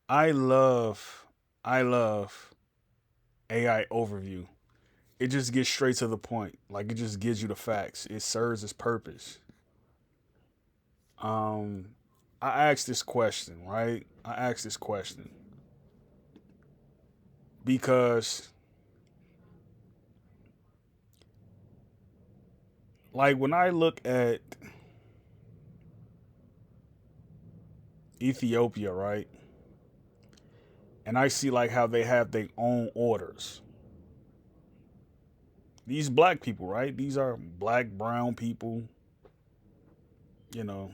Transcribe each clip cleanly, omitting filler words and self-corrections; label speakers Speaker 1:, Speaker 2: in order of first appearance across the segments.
Speaker 1: I love I love AI overview. It just gets straight to the point. Like it just gives you the facts. It serves its purpose. Um I asked this question, right? I asked this question because like when I look at Ethiopia, right? And I see like how they have their own orders. These black people, right? These are black, brown people, you know,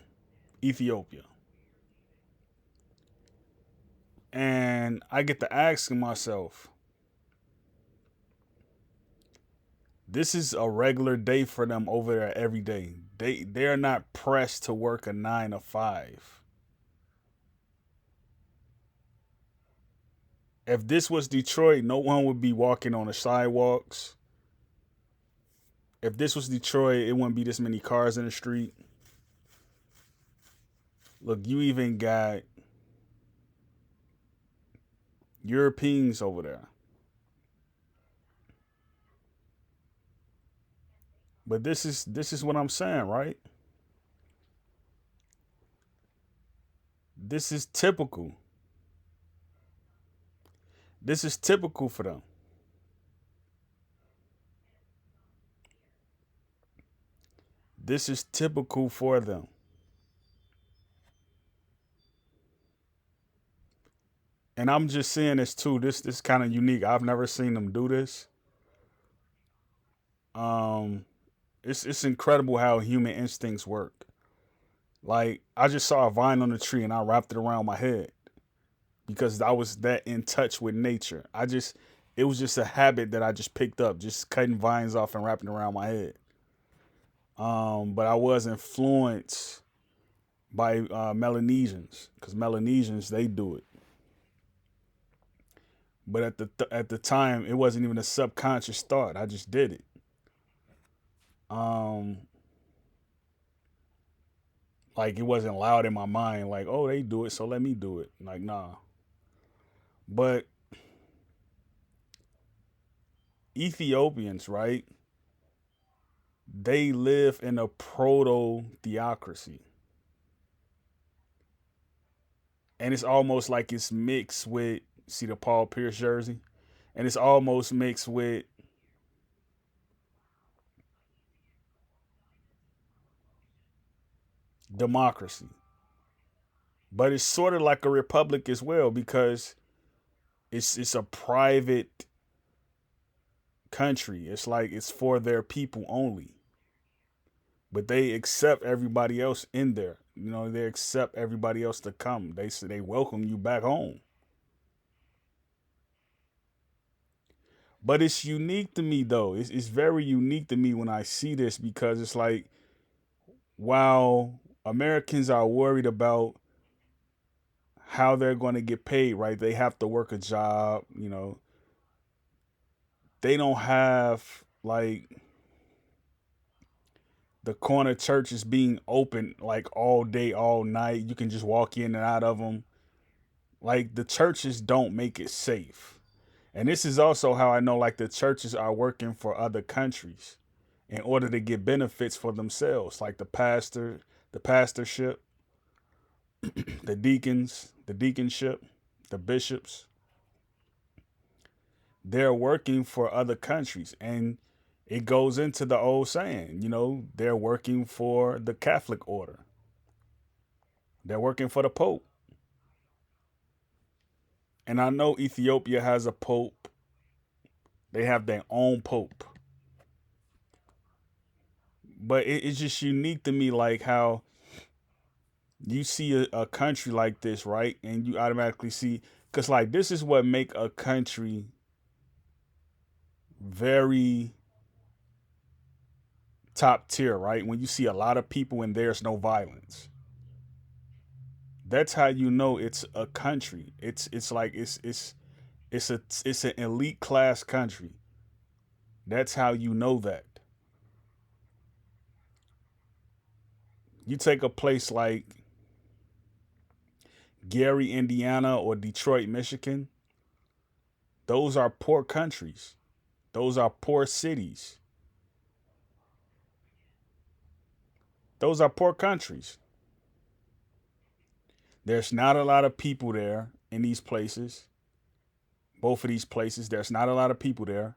Speaker 1: Ethiopia. And I get to asking myself, this is a regular day for them over there every day. They're not pressed to work a 9 to 5. If this was Detroit, no one would be walking on the sidewalks. If this was Detroit, it wouldn't be this many cars in the street. Look, you even got Europeans over there. But this is what I'm saying, right? This is typical. This is typical for them. This is typical for them. And I'm just saying this too. This kind of unique. I've never seen them do this. Um, it's incredible how human instincts work. Like I just saw a vine on the tree and I wrapped it around my head because I was that in touch with nature. It was just a habit that I just picked up, just cutting vines off and wrapping it around my head. But I was influenced by Melanesians because Melanesians they do it. But at the time, it wasn't even a subconscious thought. I just did it. Um, like it wasn't loud in my mind. Like, oh, they do it, so let me do it. Like, nah. But Ethiopians, right? They live in a proto theocracy, and it's almost like it's mixed with see the Paul Pierce jersey, and it's almost mixed with democracy. But it's sort of like a republic as well because it's a private country. It's like it's for their people only. But they accept everybody else in there. You know, they accept everybody else to come. They say they welcome you back home. But it's unique to me though. It's very unique to me when I see this because it's like while Americans are worried about how they're going to get paid, right? They have to work a job, you know. They don't have like the corner churches being open like all day, all night. You can just walk in and out of them. Like the churches don't make it safe. And this is also how I know like the churches are working for other countries in order to get benefits for themselves, like the pastorship, the deacons, the deaconship, the bishops. They're working for other countries and it goes into the old saying, you know, they're working for the Catholic order. They're working for the Pope. And I know Ethiopia has a Pope. They have their own Pope. But it's just unique to me, like how you see a country like this, right? And you automatically see, because like this is what make a country very top tier, right? When you see a lot of people and there's no violence. That's how you know it's a country. It's like it's an elite class country. That's how you know that. You take a place like Gary, Indiana, or Detroit, Michigan, those are poor countries. Those are poor cities. Those are poor countries. There's not a lot of people there in these places. Both of these places, there's not a lot of people there.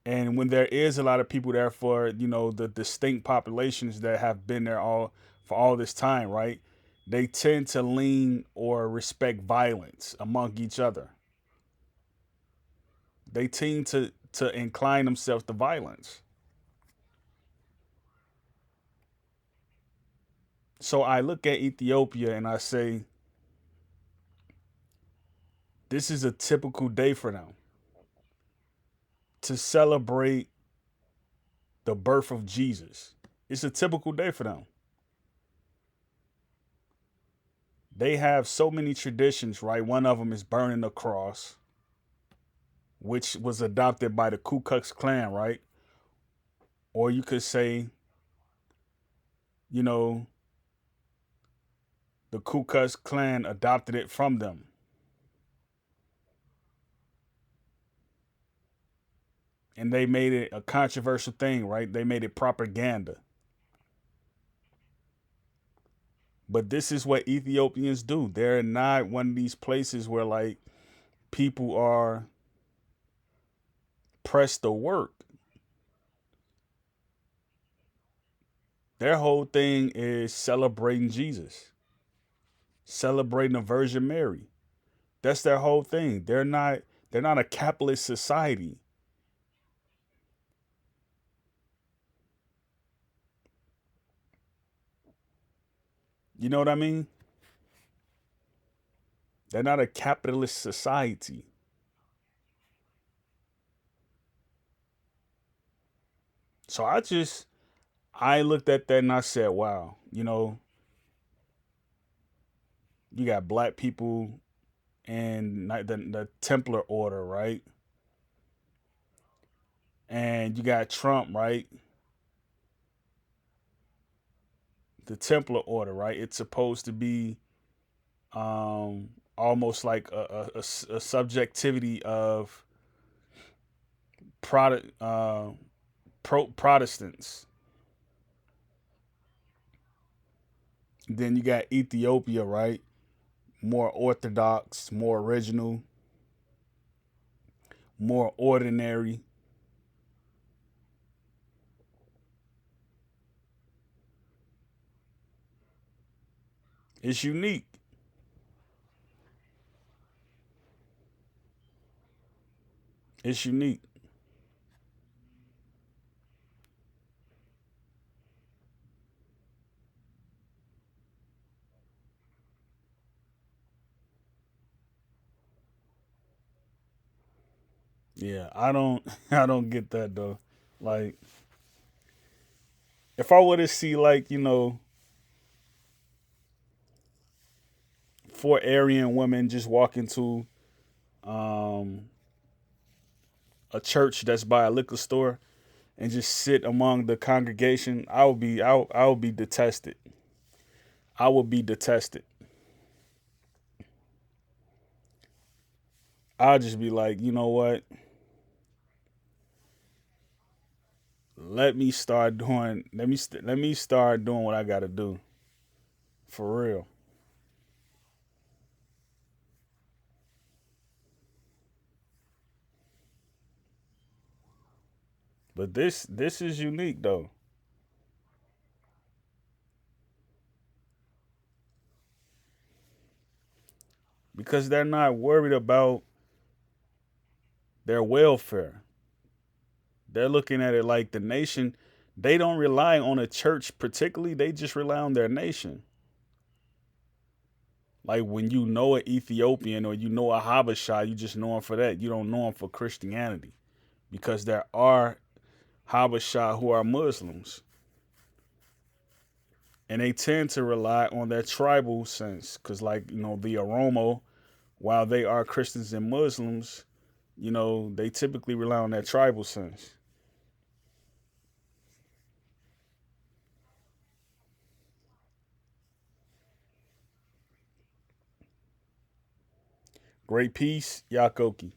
Speaker 1: And when there is a lot of people there for, the distinct populations that have been there all for all this time, right? They tend to lean or respect violence among each other. They tend to incline themselves to violence. So I look at Ethiopia and I say, this is a typical day for them to celebrate the birth of Jesus. It's a typical day for them. They have so many traditions, right? One of them is burning the cross, which was adopted by the Ku Klux Klan, right? Or you could say, you know, the Ku Klux Klan adopted it from them. And they made it a controversial thing, right? They made it propaganda. But this is what Ethiopians do. They're not one of these places where like people are pressed to work. Their whole thing is celebrating Jesus, celebrating the Virgin Mary. That's their whole thing. They're not a capitalist society. You know what I mean? They're not a capitalist society. So I looked at that and I said, wow, you got black people in the Templar order, right? And you got Trump, right? The Templar order, right? It's supposed to be almost like a subjectivity of product Protestants. Then you got Ethiopia, right? More orthodox, more original, more ordinary. It's unique. It's unique. Yeah, I don't I don't get that though. Like if I were to see like, four Aryan women just walk into um a church that's by a liquor store and just sit among the congregation, I would be detested. I would be detested. I'll just be like, you know what? Let me start doing what I got to do. For real. But this is unique though, because they're not worried about their welfare. They're looking at it like the nation, they don't rely on a church particularly, they just rely on their nation. Like when you know an Ethiopian or you know a Habesha, you just know him for that. You don't know him for Christianity because there are Habesha who are Muslims and they tend to rely on their tribal sense because, like, the Oromo, while they are Christians and Muslims, they typically rely on their tribal sense. Great peace, Yakoki.